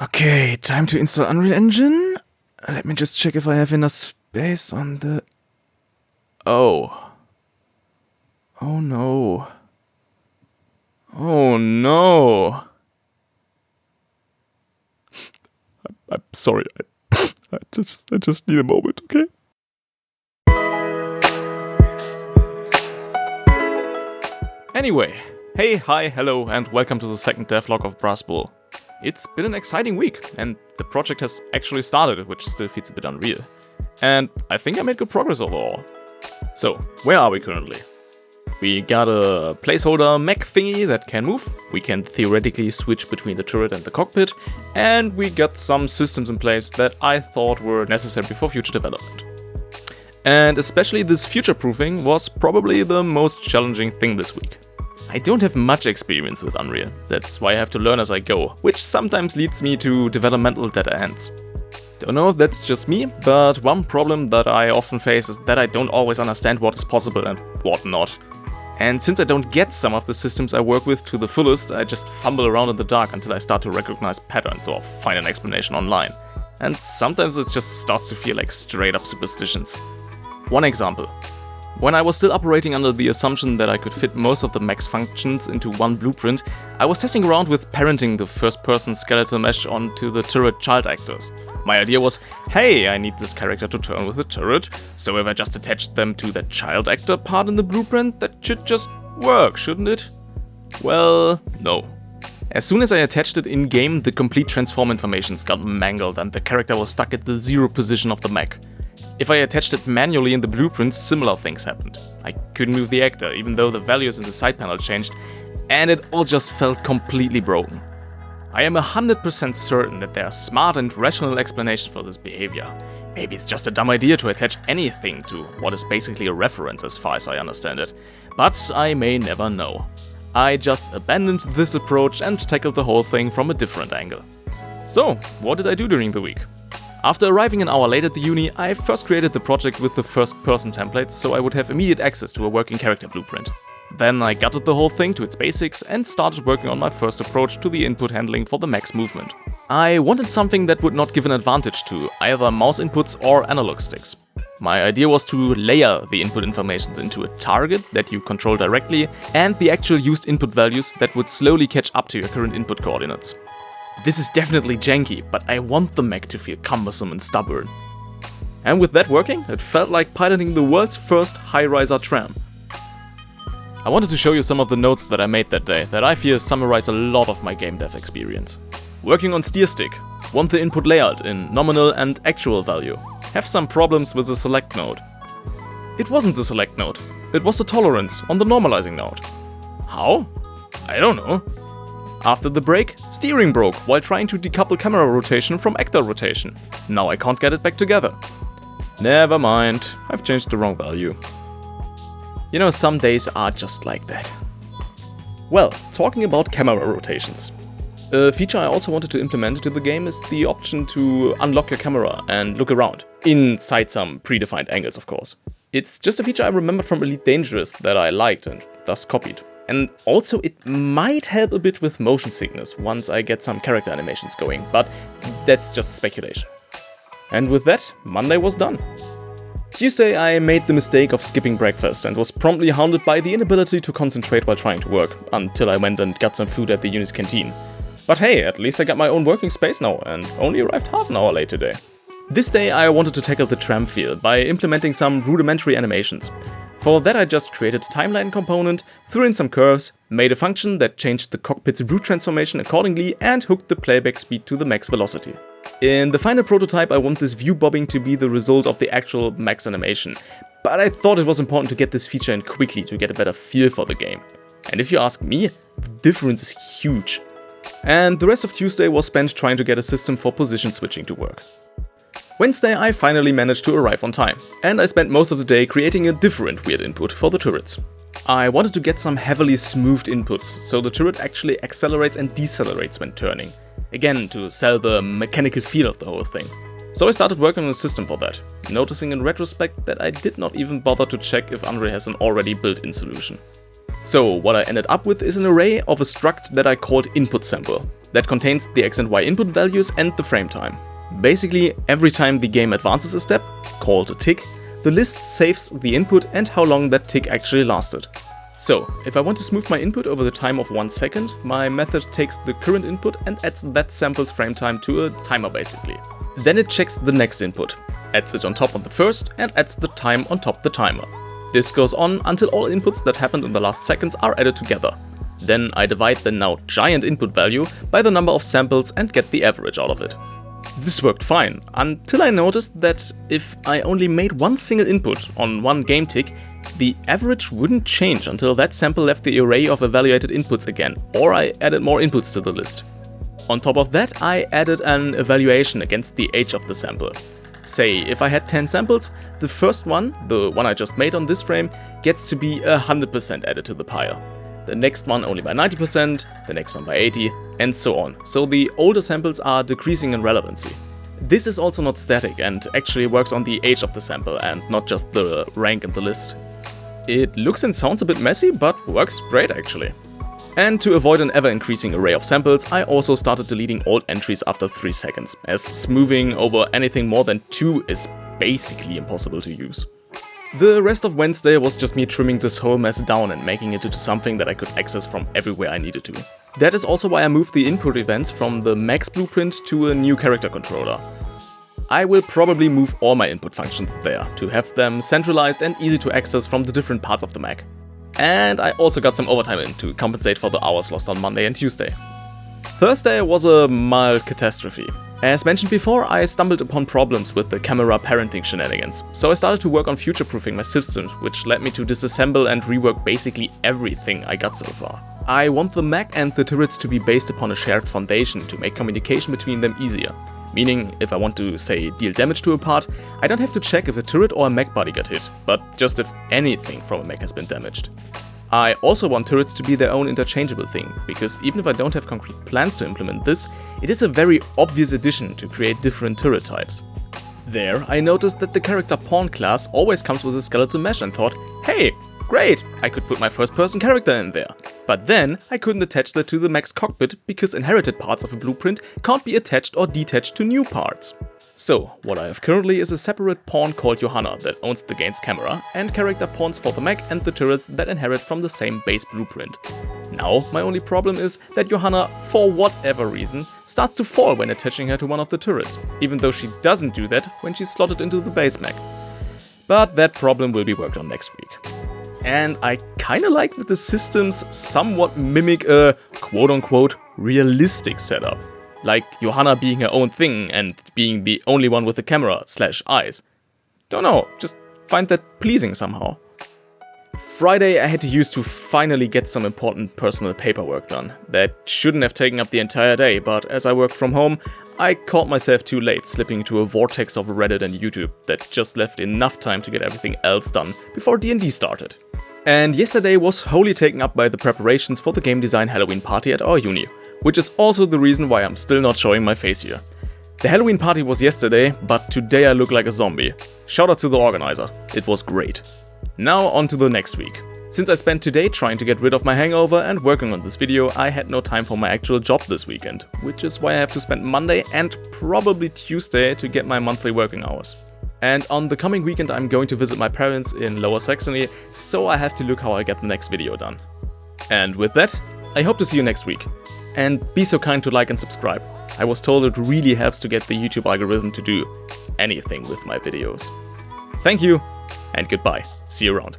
Okay, time to install Unreal Engine. Let me just check if I have enough space on the... Oh. Oh no. Oh no. I'm sorry. I just need a moment, okay? Anyway, hey, hi, hello, and welcome to the second devlog of Brass Bull. It's been an exciting week, and the project has actually started, which still feels a bit unreal. And I think I made good progress overall. So, where are we currently? We got a placeholder mech thingy that can move, we can theoretically switch between the turret and the cockpit, and we got some systems in place that I thought were necessary for future development. And especially this future-proofing was probably the most challenging thing this week. I don't have much experience with Unreal, that's why I have to learn as I go, which sometimes leads me to developmental dead ends. Don't know if that's just me, but one problem that I often face is that I don't always understand what is possible and what not. And since I don't get some of the systems I work with to the fullest, I just fumble around in the dark until I start to recognize patterns or find an explanation online. And sometimes it just starts to feel like straight up superstitions. One example. When I was still operating under the assumption that I could fit most of the mech's functions into one blueprint, I was testing around with parenting the first-person skeletal mesh onto the turret child actors. My idea was, hey, I need this character to turn with the turret, so if I just attached them to that child actor part in the blueprint, that should just work, shouldn't it? Well, no. As soon as I attached it in-game, the complete transform informations got mangled and the character was stuck at the 0 position of the mech. If I attached it manually in the blueprints, similar things happened. I couldn't move the actor, even though the values in the side panel changed, and it all just felt completely broken. I am 100% certain that there are smart and rational explanations for this behavior. Maybe it's just a dumb idea to attach anything to what is basically a reference as far as I understand it, but I may never know. I just abandoned this approach and tackled the whole thing from a different angle. So, what did I do during the week? After arriving an hour late at the uni, I first created the project with the first-person template so I would have immediate access to a working character blueprint. Then I gutted the whole thing to its basics and started working on my first approach to the input handling for the mech's movement. I wanted something that would not give an advantage to either mouse inputs or analog sticks. My idea was to layer the input informations into a target that you control directly and the actual used input values that would slowly catch up to your current input coordinates. This is definitely janky, but I want the mech to feel cumbersome and stubborn. And with that working, it felt like piloting the world's first high-riser tram. I wanted to show you some of the notes that I made that day that I feel summarize a lot of my game dev experience. Working on steer stick, want the input layout in nominal and actual value, have some problems with the select node. It wasn't the select node, it was the tolerance on the normalizing node. How? I don't know. After the break, steering broke while trying to decouple camera rotation from actor rotation. Now I can't get it back together. Never mind, I've changed the wrong value. You know, some days are just like that. Well, talking about camera rotations. A feature I also wanted to implement into the game is the option to unlock your camera and look around. Inside some predefined angles, of course. It's just a feature I remembered from Elite Dangerous that I liked and thus copied. And also it might help a bit with motion sickness once I get some character animations going, but that's just speculation. And with that, Monday was done. Tuesday I made the mistake of skipping breakfast and was promptly hounded by the inability to concentrate while trying to work, until I went and got some food at the uni's canteen. But hey, at least I got my own working space now and only arrived half an hour late today. This day I wanted to tackle the tram feel by implementing some rudimentary animations. For that I just created a timeline component, threw in some curves, made a function that changed the cockpit's route transformation accordingly and hooked the playback speed to the mech's velocity. In the final prototype I want this view bobbing to be the result of the actual mech's animation, but I thought it was important to get this feature in quickly to get a better feel for the game. And if you ask me, the difference is huge. And the rest of Tuesday was spent trying to get a system for position switching to work. Wednesday I finally managed to arrive on time, and I spent most of the day creating a different weird input for the turrets. I wanted to get some heavily smoothed inputs, so the turret actually accelerates and decelerates when turning. Again, to sell the mechanical feel of the whole thing. So I started working on a system for that, noticing in retrospect that I did not even bother to check if Unreal has an already built-in solution. So what I ended up with is an array of a struct that I called input sample, that contains the x and y input values and the frame time. Basically, every time the game advances a step, called a tick, the list saves the input and how long that tick actually lasted. So, if I want to smooth my input over the time of 1 second, my method takes the current input and adds that sample's frame time to a timer basically. Then it checks the next input, adds it on top of the first, and adds the time on top of the timer. This goes on until all inputs that happened in the last seconds are added together. Then I divide the now giant input value by the number of samples and get the average out of it. This worked fine, until I noticed that if I only made one single input on one game tick, the average wouldn't change until that sample left the array of evaluated inputs again, or I added more inputs to the list. On top of that, I added an evaluation against the age of the sample. Say, if I had 10 samples, the first one, the one I just made on this frame, gets to be 100% added to the pile. The next one only by 90%, the next one by 80%, and so on. So the older samples are decreasing in relevancy. This is also not static and actually works on the age of the sample and not just the rank in the list. It looks and sounds a bit messy, but works great actually. And to avoid an ever-increasing array of samples, I also started deleting old entries after 3 seconds, as smoothing over anything more than 2 is basically impossible to use. The rest of Wednesday was just me trimming this whole mess down and making it into something that I could access from everywhere I needed to. That is also why I moved the input events from the Max blueprint to a new character controller. I will probably move all my input functions there, to have them centralized and easy to access from the different parts of the Mac. And I also got some overtime in to compensate for the hours lost on Monday and Tuesday. Thursday was a mild catastrophe. As mentioned before, I stumbled upon problems with the camera parenting shenanigans, so I started to work on future-proofing my systems, which led me to disassemble and rework basically everything I got so far. I want the Mac and the turrets to be based upon a shared foundation to make communication between them easier. Meaning, if I want to, say, deal damage to a part, I don't have to check if a turret or a mech body got hit, but just if anything from a mech has been damaged. I also want turrets to be their own interchangeable thing, because even if I don't have concrete plans to implement this, it is a very obvious addition to create different turret types. There, I noticed that the character pawn class always comes with a skeletal mesh and thought, hey, great, I could put my first person character in there. But then, I couldn't attach that to the mech's cockpit because inherited parts of a blueprint can't be attached or detached to new parts. So, what I have currently is a separate pawn called Johanna that owns the game's camera, and character pawns for the mech and the turrets that inherit from the same base blueprint. Now, my only problem is that Johanna, for whatever reason, starts to fall when attaching her to one of the turrets, even though she doesn't do that when she's slotted into the base mech. But that problem will be worked on next week. And I kinda like that the systems somewhat mimic a quote-unquote realistic setup. Like Johanna being her own thing and being the only one with the camera/eyes. Don't know, just find that pleasing somehow. Friday I had to use to finally get some important personal paperwork done. That shouldn't have taken up the entire day, but as I work from home, I caught myself too late, slipping into a vortex of Reddit and YouTube that just left enough time to get everything else done before D&D started. And yesterday was wholly taken up by the preparations for the game design Halloween party at our uni, which is also the reason why I'm still not showing my face here. The Halloween party was yesterday, but today I look like a zombie. Shout out to the organizers, it was great. Now on to the next week. Since I spent today trying to get rid of my hangover and working on this video, I had no time for my actual job this weekend, which is why I have to spend Monday and probably Tuesday to get my monthly working hours. And on the coming weekend I'm going to visit my parents in Lower Saxony, so I have to look how I get the next video done. And with that, I hope to see you next week. And be so kind to like and subscribe. I was told it really helps to get the YouTube algorithm to do anything with my videos. Thank you, and goodbye. See you around.